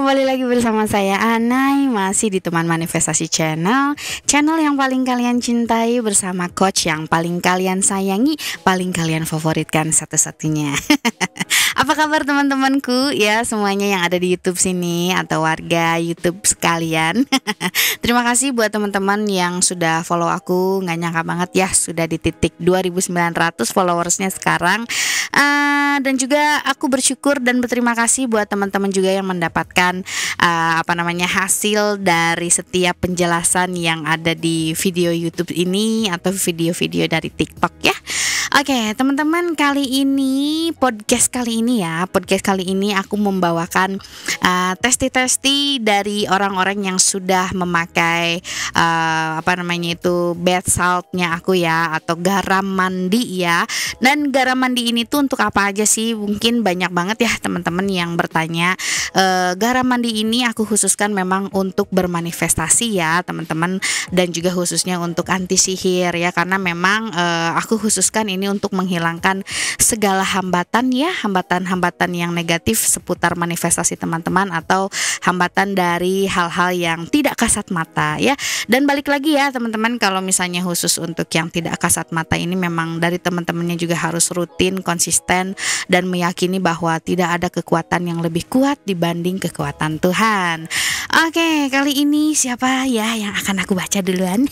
kembali lagi bersama saya Anai, masih di Teman Manifestasi Channel. Channel yang paling kalian cintai bersama coach yang paling kalian sayangi, paling kalian favoritkan satu-satunya. Apa kabar teman-temanku ya, semuanya yang ada di YouTube sini atau warga YouTube sekalian. Terima kasih buat teman-teman yang sudah follow aku. Nggak nyangka banget ya, sudah di titik 2.900 followersnya sekarang. Dan juga aku bersyukur dan berterima kasih buat teman-teman juga yang mendapatkan hasil dari setiap penjelasan yang ada di video YouTube ini atau video-video dari TikTok ya. Oke, teman-teman, podcast kali ini aku membawakan testi-testi dari orang-orang yang sudah memakai bath saltnya aku ya, atau garam mandi ya. Dan garam mandi ini tuh untuk apa aja sih? Mungkin banyak banget ya teman-teman yang bertanya. Garam mandi ini aku khususkan memang untuk bermanifestasi ya teman-teman, dan juga khususnya untuk anti sihir ya, karena memang aku khususkan ini untuk menghilangkan segala hambatan yang negatif seputar manifestasi teman-teman, atau hambatan dari hal-hal yang tidak kasat mata ya. Dan balik lagi ya teman-teman, kalau misalnya khusus untuk yang tidak kasat mata ini memang dari teman-temannya juga harus rutin, konsisten, dan meyakini bahwa tidak ada kekuatan yang lebih kuat dibanding kekuatan Tuhan. Oke, kali ini siapa ya yang akan aku baca duluan?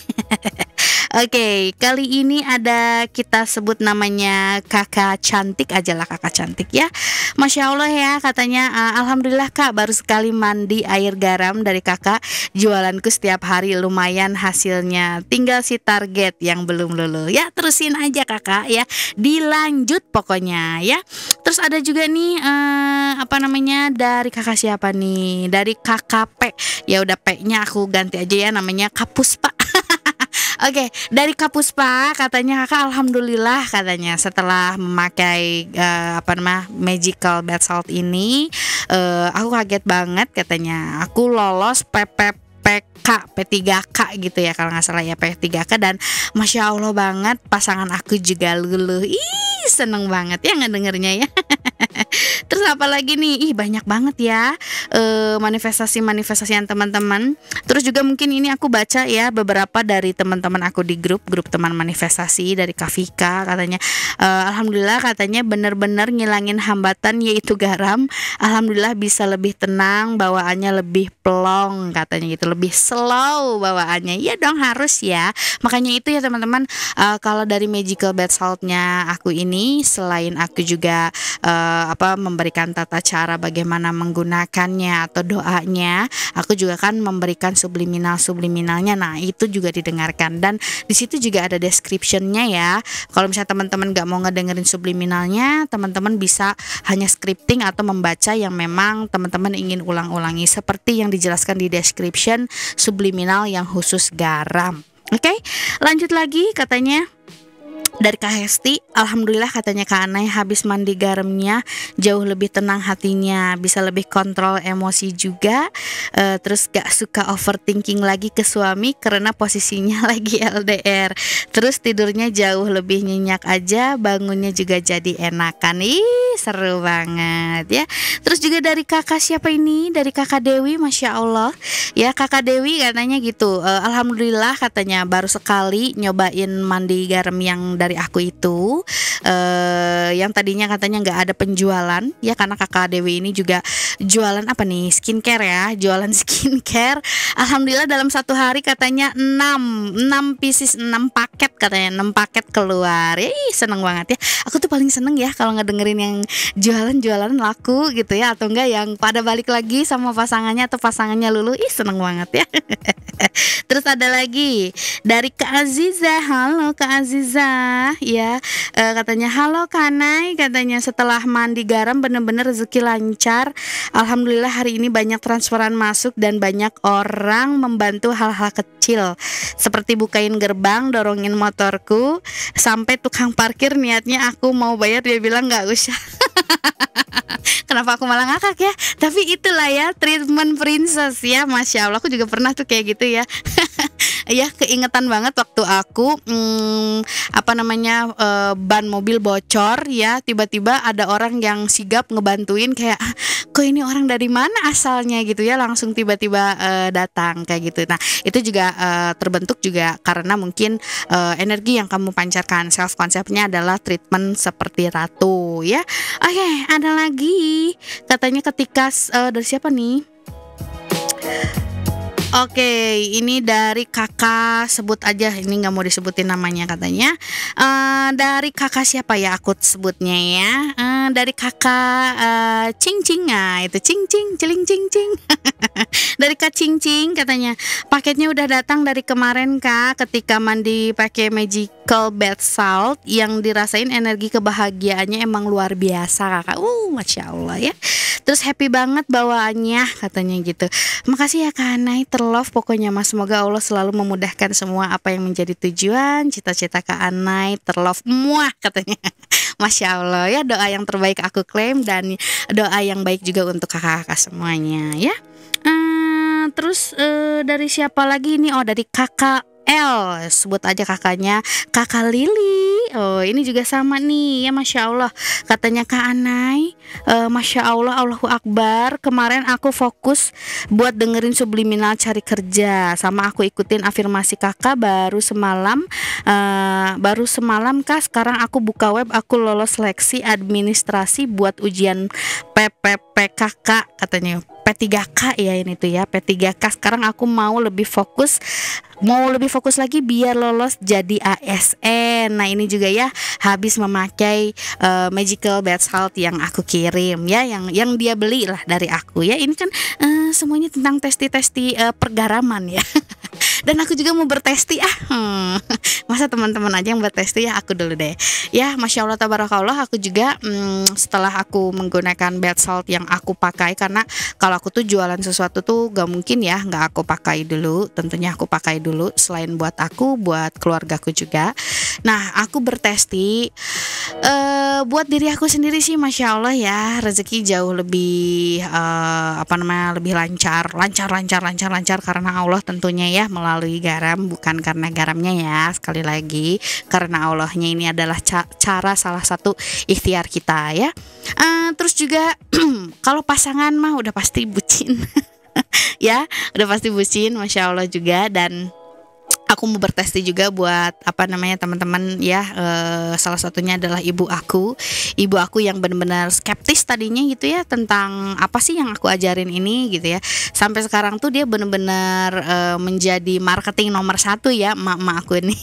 Oke, kali ini ada, kita sebut namanya Kakak Cantik aja lah, Kakak Cantik ya. Masya Allah ya, katanya alhamdulillah Kak, baru sekali mandi air garam dari Kakak. Jualanku setiap hari lumayan hasilnya, tinggal si target yang belum lulu. Ya terusin aja Kakak ya, dilanjut pokoknya ya. Terus ada juga nih dari Kakak siapa nih? Dari KKP. Ya udah, P-nya aku ganti aja ya, namanya Kapuspa. Oke, dari Kapuspa katanya Kakak alhamdulillah, katanya setelah memakai magical bath salt ini, aku kaget banget, katanya aku lolos P3K gitu ya kalau nggak salah ya, P3K, dan Masya Allah banget, pasangan aku juga luluh. Ih, seneng banget ya ngedengernya ya. Terus apa lagi nih? Ih, banyak banget ya manifestasi-manifestasian teman-teman. Terus juga mungkin ini aku baca ya beberapa dari teman-teman aku di grup teman manifestasi dari Kafika, katanya alhamdulillah, katanya benar-benar ngilangin hambatan yaitu garam. Alhamdulillah bisa lebih tenang, bawaannya lebih plong, katanya gitu, lebih slow bawaannya. Iya dong, harus ya. Makanya itu ya teman-teman, kalau dari magical bath saltnya aku ini, selain aku juga memberikan tata cara bagaimana menggunakannya atau doanya, aku juga kan memberikan subliminalnya. Nah, itu juga didengarkan, dan di situ juga ada descriptionnya ya. Kalau misalnya teman-teman nggak mau ngedengerin subliminalnya, teman-teman bisa hanya scripting atau membaca yang memang teman-teman ingin ulang-ulangi, seperti yang dijelaskan di description subliminal yang khusus garam. Oke, lanjut lagi, katanya dari Kak Hesti, alhamdulillah, katanya Kak Anai habis mandi garamnya jauh lebih tenang hatinya, bisa lebih kontrol emosi juga, terus gak suka overthinking lagi ke suami karena posisinya lagi LDR, terus tidurnya jauh lebih nyenyak aja, bangunnya juga jadi enakan. Ih, seru banget ya. Terus juga dari kakak siapa ini? Dari Kakak Dewi, Masya Allah ya, Kakak Dewi katanya gitu, alhamdulillah, katanya baru sekali nyobain mandi garam yang dari aku itu, yang tadinya katanya nggak ada penjualan ya, karena Kakak Dewi ini juga jualan skincare ya, jualan skincare. Alhamdulillah dalam satu hari katanya 6 pieces, 6 paket, katanya 6 paket keluar. Ih, seneng banget ya. Aku tuh paling seneng ya kalau ngedengerin yang jualan laku gitu ya, atau enggak yang pada balik lagi sama pasangannya atau pasangannya lulu. Ih, seneng banget ya. Terus ada lagi dari Kak Aziza. Halo Kak Aziza ya, katanya halo Kak Anai, katanya setelah mandi garam bener-bener rezeki lancar. Alhamdulillah hari ini banyak transferan masuk dan banyak orang membantu hal-hal kecil seperti bukain gerbang, dorongin motorku, sampai tukang parkir niatnya aku mau bayar, dia bilang nggak usah. Kenapa aku malah ngakak ya? Tapi itulah ya treatment princess ya, Masya Allah, aku juga pernah tuh kayak gitu ya. Ya keingetan banget waktu aku ban mobil bocor ya, tiba-tiba ada orang yang sigap ngebantuin kayak kok ini orang dari mana asalnya gitu ya, langsung tiba-tiba datang kayak gitu. Nah itu juga terbentuk juga karena mungkin energi yang kamu pancarkan. Self konsepnya adalah treatment seperti ratu ya. Oke, ada lagi katanya ketika dari siapa nih? Oke, ini dari kakak, sebut aja, ini nggak mau disebutin namanya katanya. Dari kakak siapa ya aku sebutnya ya? Dari kakak Cing Cing, nah itu Cing Cing, ciling Cing Cing. Dari Kak Cing Cing katanya, paketnya udah datang dari kemarin Kak. Ketika mandi pakai magical bath salt, yang dirasain energi kebahagiaannya emang luar biasa Kakak. Masya Allah ya. Terus happy banget bawaannya katanya gitu. Makasih ya Kak Anai, terlove pokoknya Mas. Semoga Allah selalu memudahkan semua apa yang menjadi tujuan cita-cita Kak Anai, terlove muah katanya. Masya Allah ya, doa yang terbaik aku klaim dan doa yang baik juga untuk kakak-kakak semuanya ya. Terus dari siapa lagi nih? Oh, dari kakak L, sebut aja kakaknya, kakak Lili. Oh ini juga sama nih ya, Masya Allah. Katanya Kak Anai, Masya Allah, Allahu Akbar. Kemarin aku fokus buat dengerin subliminal cari kerja, sama aku ikutin afirmasi kakak baru semalam. Kak, sekarang aku buka web, aku lolos seleksi administrasi buat ujian PPPKK katanya. P3K ya ini tuh ya, P3K. Sekarang aku mau lebih fokus lagi biar lolos jadi ASN. Nah ini juga ya, habis memakai magical bath salt yang aku kirim ya, yang dia beli lah dari aku ya. Ini kan semuanya tentang testi pergaraman ya. Dan aku juga mau bertesti masa teman-teman aja yang bertesti, ya aku dulu deh ya. Masya Allah tabarakallah, aku juga setelah aku menggunakan bath salt yang aku pakai, karena kalau aku tuh jualan sesuatu tuh gak mungkin ya nggak aku pakai dulu, tentunya aku pakai dulu selain buat aku, buat keluargaku juga. Nah aku bertesti buat diri aku sendiri sih, Masya Allah ya, rezeki jauh lebih lebih lancar karena Allah tentunya ya, melalui garam, bukan karena garamnya ya, sekali lagi karena Allahnya. Ini adalah cara salah satu ikhtiar kita ya. Terus juga kalau pasangan mah udah pasti bucin ya, udah pasti bucin, Masya Allah juga. Dan aku mau bertesti juga buat teman-teman ya, salah satunya adalah ibu aku yang benar-benar skeptis tadinya gitu ya, tentang apa sih yang aku ajarin ini gitu ya. Sampai sekarang tuh dia benar-benar menjadi marketing nomor 1 ya, emak aku ini.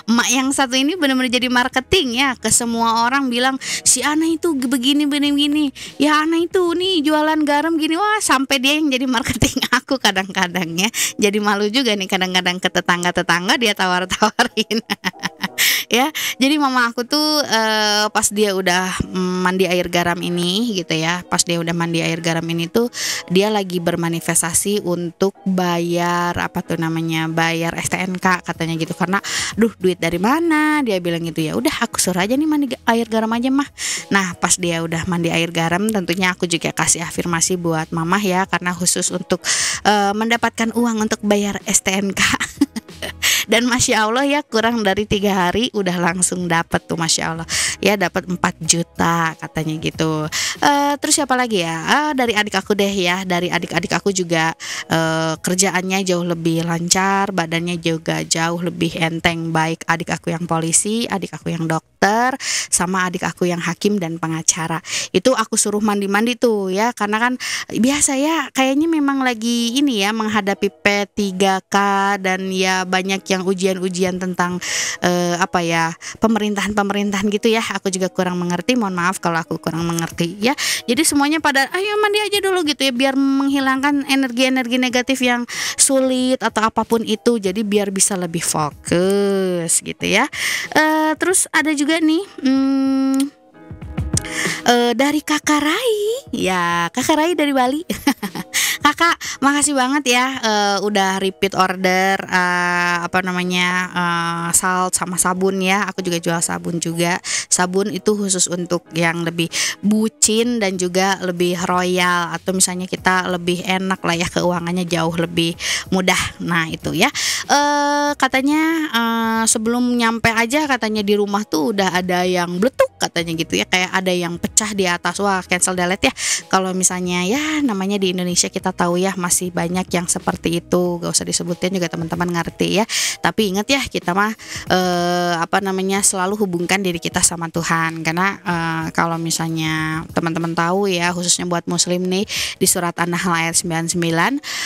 Emak yang satu ini benar-benar jadi marketing ya, ke semua orang bilang si Ana itu begini ya, Ana itu nih jualan garam gini. Wah, sampai dia yang jadi marketing aku kadang-kadang ya. Jadi malu juga nih kadang-kadang ke tetangga dia tawar-tawarin. Ya, jadi mama aku tuh pas dia udah mandi air garam ini gitu ya, tuh dia lagi bermanifestasi untuk bayar bayar STNK katanya gitu, karena duit dari mana, dia bilang gitu. Ya udah, aku suruh aja nih mandi air garam aja mah. Nah pas dia udah mandi air garam, tentunya aku juga kasih afirmasi buat mama ya, karena khusus untuk mendapatkan uang untuk bayar STNK. Dan Masya Allah ya, kurang dari 3 hari udah langsung dapat tuh, Masya Allah ya, dapat 4 juta katanya gitu. Terus siapa lagi ya, dari adik aku deh ya. Dari adik-adik aku juga kerjaannya jauh lebih lancar, badannya juga jauh lebih enteng. Baik adik aku yang polisi, adik aku yang dokter, sama adik aku yang hakim dan pengacara. Itu aku suruh mandi-mandi tuh ya, karena kan biasa ya, kayaknya memang lagi ini ya, menghadapi P3K dan ya banyak yang ujian-ujian tentang pemerintahan gitu ya. Aku juga kurang mengerti, mohon maaf kalau aku kurang mengerti ya. Jadi semuanya pada ayo mandi aja dulu gitu ya, biar menghilangkan energi-energi negatif yang sulit atau apapun itu, jadi biar bisa lebih fokus gitu ya. Terus ada juga nih dari Kakak Rai ya, Kakak Rai dari Bali. Kakak, makasih banget ya udah repeat order salt sama sabun ya. Aku juga jual sabun juga. Sabun itu khusus untuk yang lebih bucin dan juga lebih royal, atau misalnya kita lebih enak lah ya, keuangannya jauh lebih mudah. Nah, itu ya. Katanya sebelum nyampe aja katanya di rumah tuh udah ada yang bletuk katanya gitu ya, kayak ada yang pecah di atas. Wah, cancel delete ya. Kalau misalnya ya namanya di Indonesia kita tahu ya, masih banyak yang seperti itu, gak usah disebutin juga teman-teman ngerti ya. Tapi ingat ya, kita mah selalu hubungkan diri kita sama Tuhan, karena kalau misalnya teman-teman tahu ya, khususnya buat muslim nih, di surat An-Nahl ayat 99,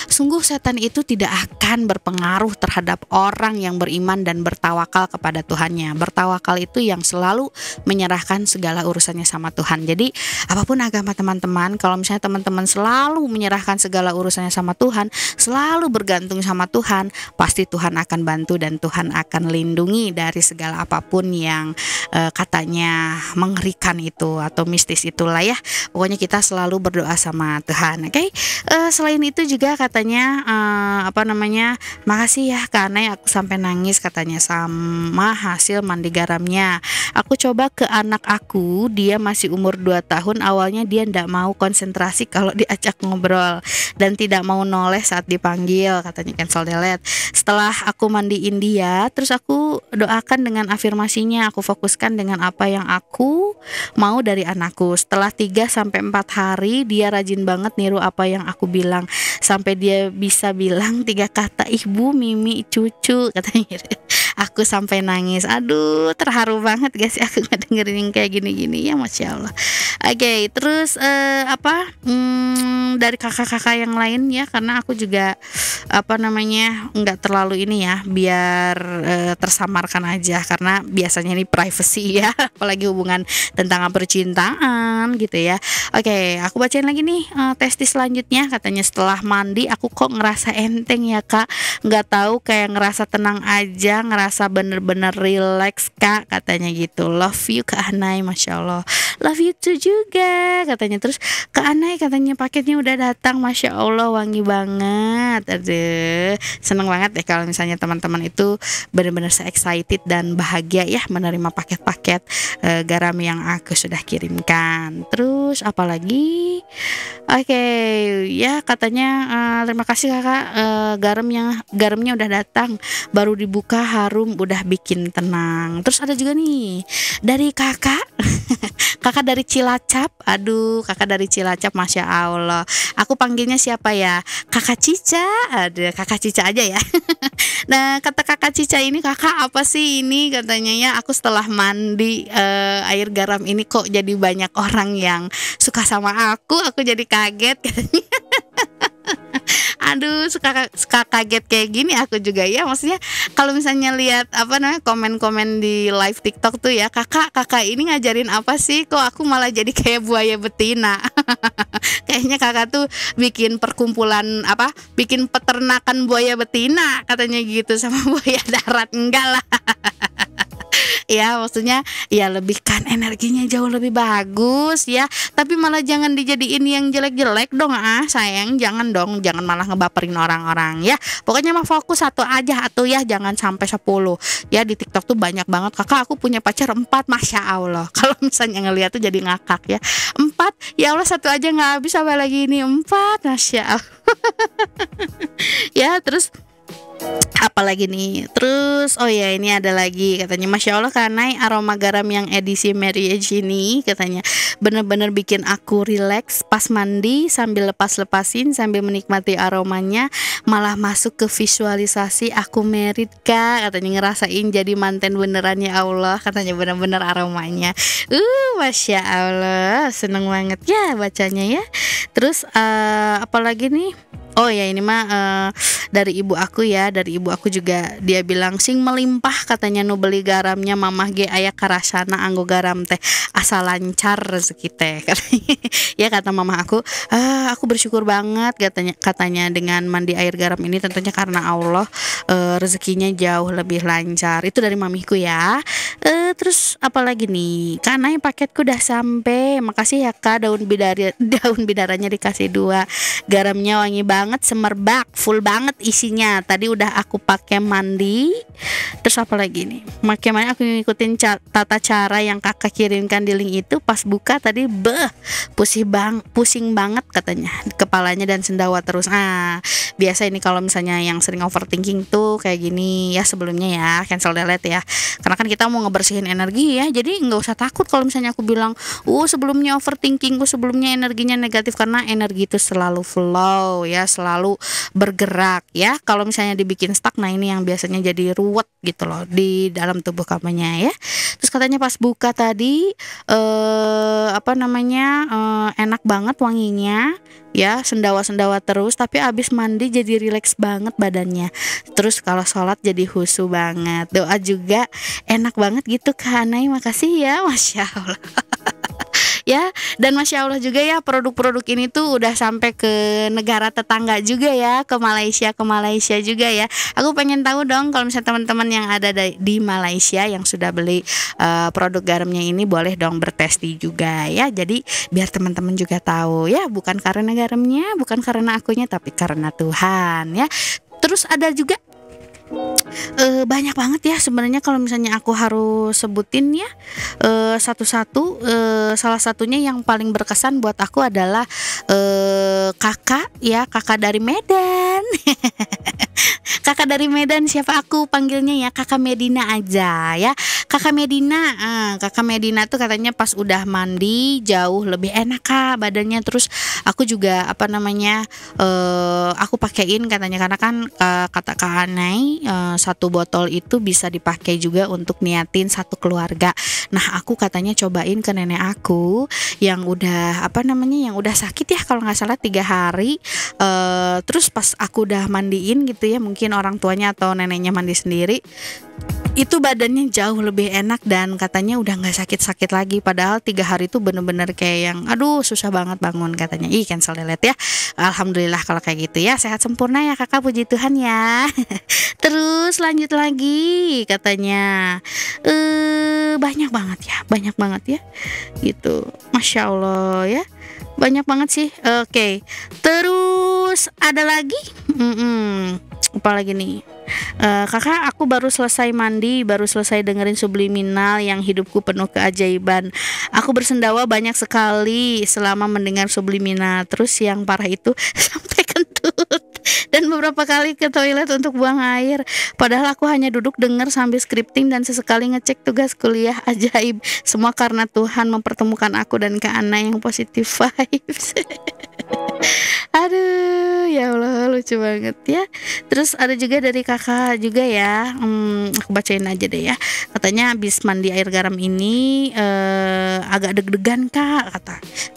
sungguh setan itu tidak akan berpengaruh terhadap orang yang beriman dan bertawakal kepada Tuhannya. Bertawakal itu yang selalu menyerahkan segala urusannya sama Tuhan. Jadi apapun agama teman-teman, kalau misalnya teman-teman selalu menyerahkan segala urusannya sama Tuhan, selalu bergantung sama Tuhan, pasti Tuhan akan bantu dan Tuhan akan lindungi dari segala apapun yang katanya mengerikan itu atau mistis itulah ya. Pokoknya kita selalu berdoa sama Tuhan. Oke. Selain itu juga katanya makasih ya karena aku sampai nangis katanya sama hasil mandi garamnya. Aku coba ke anak aku, dia masih umur 2 tahun. Awalnya dia tidak mau konsentrasi kalau diajak ngobrol dan tidak mau noleh saat dipanggil, katanya cancel delete. Setelah aku mandiin dia, terus aku doakan dengan afirmasinya, aku fokuskan dengan apa yang aku mau dari anakku. Setelah 3-4 hari dia rajin banget niru apa yang aku bilang, sampai dia bisa bilang 3 kata, ibu, mimi, cucu, katanya. Aku sampai nangis. Aduh, terharu banget guys, aku ngedengerin yang kayak gini-gini ya, Masya Allah. Oke, terus dari kakak-kakak yang lain ya, karena aku juga nggak terlalu ini ya, biar tersamarkan aja, karena biasanya ini privacy ya, apalagi hubungan tentang percintaan gitu ya. Oke, aku bacain lagi nih testis selanjutnya. Katanya setelah mandi aku kok ngerasa enteng ya kak, nggak tahu, kayak ngerasa tenang aja, ngerasa bener-bener relax kak, katanya gitu. Love you Kak Anai, Masya Allah. Love you too juga katanya. Terus Kak Anai katanya paketnya udah datang, Masya Allah wangi banget. Aduh, seneng banget deh kalau misalnya teman-teman itu benar-benar excited dan bahagia ya menerima paket-paket garam yang aku sudah kirimkan. Terus apalagi? Oke, ya katanya terima kasih kakak, garamnya udah datang, baru dibuka harum, udah bikin tenang. Terus ada juga nih dari kakak kakak dari Cilacap. Aduh, kakak dari Cilacap, Masya Allah. Aku panggilnya siapa ya? Kakak Cica. Ada kakak Cica aja ya. Nah, kata kakak Cica ini, kakak apa sih ini katanya ya, aku setelah mandi air garam ini kok jadi banyak orang yang suka sama aku jadi kaget katanya. Aduh, suka kaget kayak gini aku juga ya. Maksudnya kalau misalnya lihat komen-komen di live TikTok tuh ya, kakak ini ngajarin apa sih, kok aku malah jadi kayak buaya betina. Kayaknya kakak tuh bikin bikin peternakan buaya betina katanya gitu, sama buaya darat. Enggak lah. Ya maksudnya ya lebihkan energinya jauh lebih bagus ya, tapi malah jangan dijadiin yang jelek-jelek dong, sayang, jangan malah ngebaperin orang-orang ya. Pokoknya mah fokus satu aja atau ya, jangan sampai 10 ya. Di TikTok tuh banyak banget, kakak aku punya pacar 4, Masya Allah. Kalau misalnya ngeliat tuh jadi ngakak ya, 4, ya Allah, satu aja nggak habis, apa lagi ini 4, Masya Allah. Ya terus apalagi nih, terus oh ya ini ada lagi katanya, Masya Allah Kanai, aroma garam yang edisi marriage ini katanya bener-bener bikin aku relax pas mandi, sambil lepas-lepasin, sambil menikmati aromanya, malah masuk ke visualisasi aku married kak, katanya ngerasain jadi manten beneran ya Allah, katanya bener-bener aromanya. Masya Allah, seneng banget ya bacanya ya. Terus apalagi nih, Oh ya ini mah dari ibu aku ya, dari ibu aku juga dia bilang sing melimpah katanya nu beli garamnya mamah ge aya karasana anggo garam teh asal lancar rezeki teh katanya. Ya kata mamah aku bersyukur banget katanya dengan mandi air garam ini tentunya karena Allah rezekinya jauh lebih lancar. Itu dari mamiku ya. Terus apalagi nih? Karena paketku udah sampai. Makasih ya Kak, daun bidaranya dikasih 2. Garamnya wangi banget, semerbak, full banget isinya. Tadi udah aku pakai mandi. Terus apa lagi nih? Makanya aku ngikutin tata cara yang kakak kirimkan di link itu. Pas buka tadi pusing banget katanya kepalanya dan sendawa terus. Biasa ini kalau misalnya yang sering overthinking tuh kayak gini ya, sebelumnya ya cancel delete ya. Karena kan kita mau ngebersihin energi ya. Jadi nggak usah takut kalau misalnya aku bilang sebelumnya overthinking, sebelumnya energinya negatif, karena energi itu selalu flow ya, selalu bergerak ya. Kalau misalnya dibikin stuck, nah ini yang biasanya jadi ruwet gitu loh di dalam tubuh kamunya ya. Terus katanya pas buka tadi enak banget wanginya ya, sendawa-sendawa terus, tapi abis mandi jadi rileks banget badannya. Terus kalau sholat jadi khusyuk banget, doa juga enak banget gitu Kak Anai. Makasih ya, Masya Allah. Ya, dan Masya Allah juga ya, produk-produk ini tuh udah sampai ke negara tetangga juga ya, ke Malaysia juga ya. Aku pengen tahu dong kalau misalnya teman-teman yang ada di Malaysia yang sudah beli produk garamnya ini, boleh dong bertesti juga ya. Jadi biar teman-teman juga tahu ya, bukan karena garamnya, bukan karena akunya, tapi karena Tuhan ya. Terus ada juga banyak banget ya sebenarnya kalau misalnya aku harus sebutin ya satu-satu. Salah satunya yang paling berkesan buat aku adalah kakak dari Medan. Kakak dari Medan, siapa aku panggilnya ya, Kakak Medina aja ya. Kakak Medina tuh katanya pas udah mandi jauh lebih enak Kak badannya. Terus aku juga aku pakein katanya, karena kan kata Kak Anai satu botol itu bisa dipakai juga untuk niatin satu keluarga. Nah aku katanya cobain ke nenek aku yang udah yang udah sakit ya, kalau nggak salah 3 hari. Terus pas aku udah mandiin gitu ya, mungkin orang tuanya atau neneknya mandi sendiri, itu badannya jauh lebih enak dan katanya udah nggak sakit-sakit lagi. Padahal 3 hari itu bener-bener kayak yang susah banget bangun katanya. Cancel delete ya. Alhamdulillah kalau kayak gitu ya, sehat sempurna ya kakak, puji Tuhan ya. Terus lanjut lagi katanya banyak banget ya gitu, Masya Allah ya, banyak banget sih. Oke. Terus ada lagi apa lagi nih? Kakak, aku baru selesai mandi, baru selesai dengerin Subliminal yang hidupku penuh keajaiban. Aku bersendawa banyak sekali selama mendengar Subliminal. Terus yang parah itu sampai kentut dan beberapa kali ke toilet untuk buang air. Padahal aku hanya duduk denger sambil scripting dan sesekali ngecek tugas kuliah. Ajaib, semua karena Tuhan mempertemukan aku dan Kak Ana yang positive vibes. Aduh, ya Allah, lucu banget ya. Terus ada juga dari kakak juga ya, aku bacain aja deh ya. Katanya habis mandi air garam ini agak deg-degan Kak,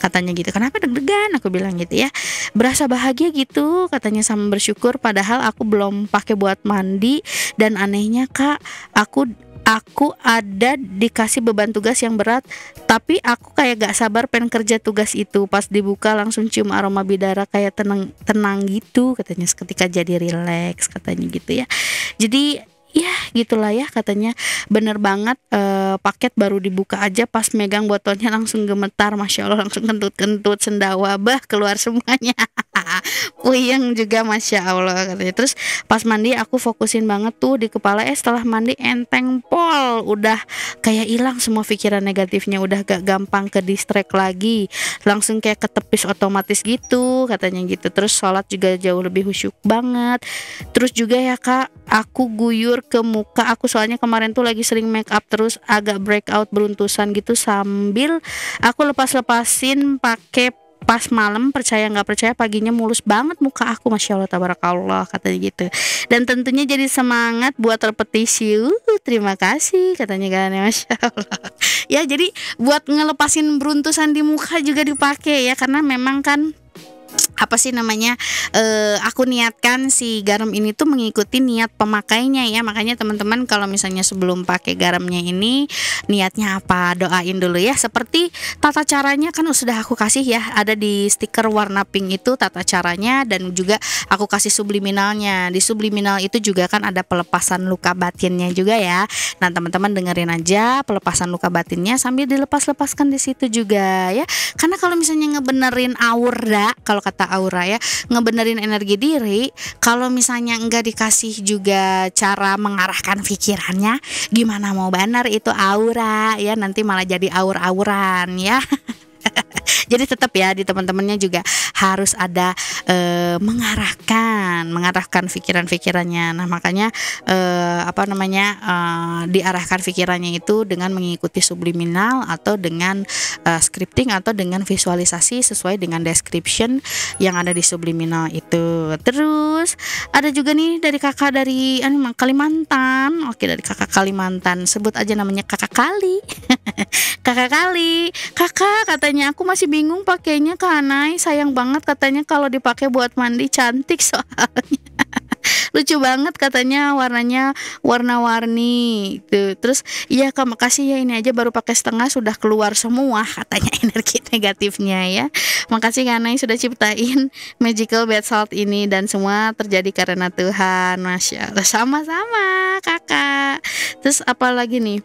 katanya gitu. Kenapa deg-degan? Aku bilang gitu ya. Berasa bahagia gitu katanya, sama bersyukur padahal aku belum pakai buat mandi. Dan anehnya Kak, aku ada dikasih beban tugas yang berat, tapi aku kayak gak sabar pengen kerja tugas itu. Pas dibuka langsung cium aroma bidara, kayak tenang gitu katanya, seketika jadi rileks katanya gitu ya. Jadi ya gitulah ya katanya, bener banget. Paket baru dibuka aja pas megang botolnya langsung gemetar, Masya Allah, langsung kentut-kentut, sendawa keluar semuanya. Puyeng juga, Masya Allah katanya. Terus pas mandi aku fokusin banget tuh di kepala, setelah mandi enteng pol, udah kayak hilang semua pikiran negatifnya, udah gak gampang ke distract lagi, langsung kayak ketepis otomatis gitu katanya gitu. Terus sholat juga jauh lebih khusyuk banget. Terus juga ya Kak, aku guyur ke muka aku, soalnya kemarin tuh lagi sering make up terus agak breakout beruntusan gitu, sambil aku lepasin pakai pas malam, percaya nggak percaya paginya mulus banget muka aku, Masya Allah tabarakallah katanya gitu. Dan tentunya jadi semangat buat repetisi. Terima kasih katanya kan, Masya Allah. Ya jadi buat ngelepasin beruntusan di muka juga dipakai ya, karena memang kan apa sih namanya, aku niatkan si garam ini tuh mengikuti niat pemakainya ya. Makanya teman-teman kalau misalnya sebelum pakai garamnya ini niatnya apa, doain dulu ya. Seperti tata caranya kan sudah aku kasih ya, ada di stiker warna pink itu tata caranya, dan juga aku kasih subliminalnya. Di subliminal itu juga kan ada pelepasan luka batinnya juga ya. Nah teman-teman dengerin aja pelepasan luka batinnya sambil dilepas-lepaskan di situ juga ya. Karena kalau misalnya ngebenerin aura, kalau kata aura ya, ngebenerin energi diri, kalau misalnya enggak dikasih juga cara mengarahkan pikirannya, gimana mau benar itu aura ya, nanti malah jadi aur-auran ya. Jadi tetap ya di teman-temannya juga harus ada mengarahkan pikiran-pikirannya. Nah makanya diarahkan pikirannya itu dengan mengikuti subliminal atau dengan scripting atau dengan visualisasi sesuai dengan description yang ada di subliminal itu. Terus ada juga nih dari kakak dari Kalimantan. Oke, dari kakak Kalimantan, sebut aja namanya kakak Kali. Kakak Kali, kakak katanya aku masih bingung pakainya Kak Anai, sayang banget katanya kalau dipakai buat mandi cantik soalnya. Lucu banget katanya, warnanya warna-warni tuh. Terus iya Kak makasih ya, ini aja baru pakai setengah sudah keluar semua katanya energi negatifnya ya. Makasih Kak Anai sudah ciptain magical bath salt ini, dan semua terjadi karena Tuhan. Masya Allah, sama-sama kakak. Terus apa lagi nih?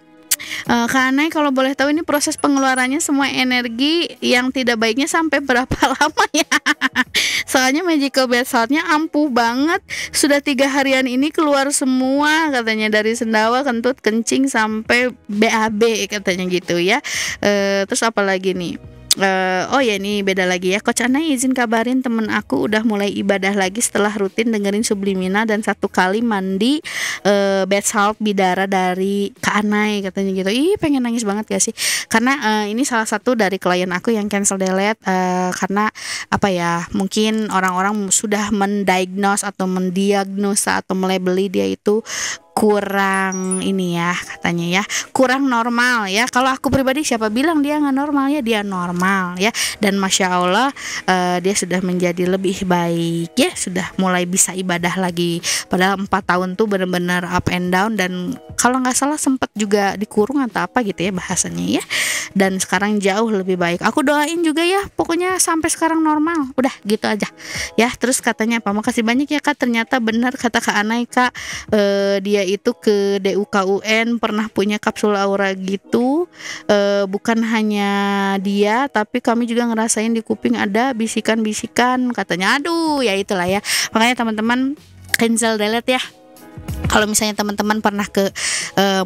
Kak Anai kalau boleh tahu ini proses pengeluarannya semua energi yang tidak baiknya sampai berapa lama ya? Soalnya magical bath saltnya ampuh banget, sudah 3 harian ini keluar semua katanya, dari sendawa, kentut, kencing sampai BAB katanya gitu ya. Terus apa lagi nih? Oh ya ini beda lagi ya. Coach Anai izin kabarin temen aku udah mulai ibadah lagi setelah rutin dengerin subliminal dan 1 kali mandi bath salt bidara dari Kak Anai katanya gitu. Ih pengen nangis banget gak sih, karena ini salah satu dari klien aku yang cancel delete karena apa ya, mungkin orang-orang sudah mendiagnose atau mendiagnosa atau melabeli dia itu kurang ini ya katanya ya, kurang normal ya. Kalau aku pribadi siapa bilang dia nggak normal ya, dia normal ya. Dan masya Allah dia sudah menjadi lebih baik ya, sudah mulai bisa ibadah lagi. Padahal 4 tahun tuh benar-benar up and down, dan kalau nggak salah sempat juga dikurung atau apa gitu ya bahasanya ya. Dan sekarang jauh lebih baik. Aku doain juga ya, pokoknya sampai sekarang normal. Udah gitu aja ya. Terus katanya apa, makasih banyak ya Kak, ternyata benar kata Kak Anai Kak, dia itu ke DUKUN pernah punya kapsul aura gitu. Bukan hanya dia, tapi kami juga ngerasain di kuping ada bisikan-bisikan katanya. Aduh ya itulah ya, makanya teman-teman cancel delete ya. Kalau misalnya teman-teman pernah ke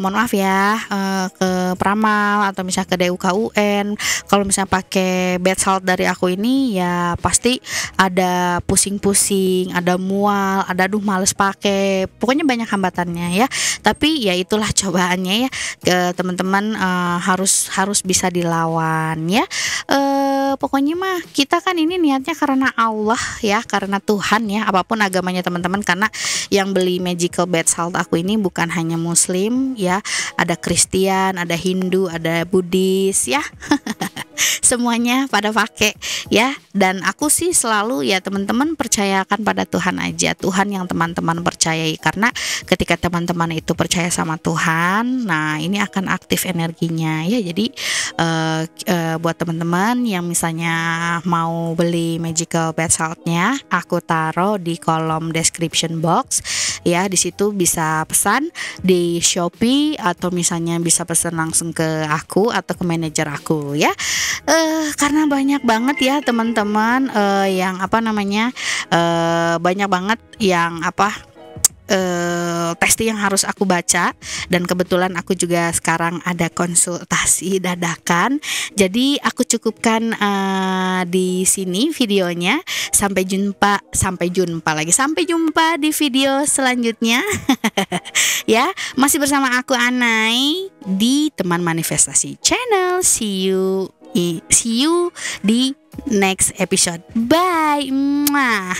mohon maaf ya, ke Pramal atau misalnya ke DUKUN, kalau misalnya pakai bath salt dari aku ini ya pasti ada pusing-pusing, ada mual, ada aduh males pakai, pokoknya banyak hambatannya ya. Tapi ya itulah cobaannya ya, teman-teman harus bisa dilawan ya. Pokoknya mah kita kan ini niatnya karena Allah ya, karena Tuhan ya, apapun agamanya teman-teman. Karena yang beli magical bath salt aku ini bukan hanya Muslim ya, ada Kristen, ada Hindu, ada Buddhis ya. Semuanya pada pakai ya. Dan aku sih selalu ya teman-teman percayakan pada Tuhan aja, Tuhan yang teman-teman percayai. Karena ketika teman-teman itu percaya sama Tuhan, nah ini akan aktif energinya ya. Jadi buat teman-teman yang misalnya mau beli magical bath saltnya, aku taruh di kolom description box ya. Di situ bisa pesan di Shopee atau misalnya bisa pesan langsung ke aku atau ke manajer aku ya. Karena banyak banget ya teman-teman yang apa namanya, banyak banget yang apa testi yang harus aku baca, dan kebetulan aku juga sekarang ada konsultasi dadakan. Jadi aku cukupkan di sini videonya. Sampai jumpa di video selanjutnya. Ya, masih bersama aku Anai di Teman Manifestasi Channel. See you di next episode. Bye. Mwah.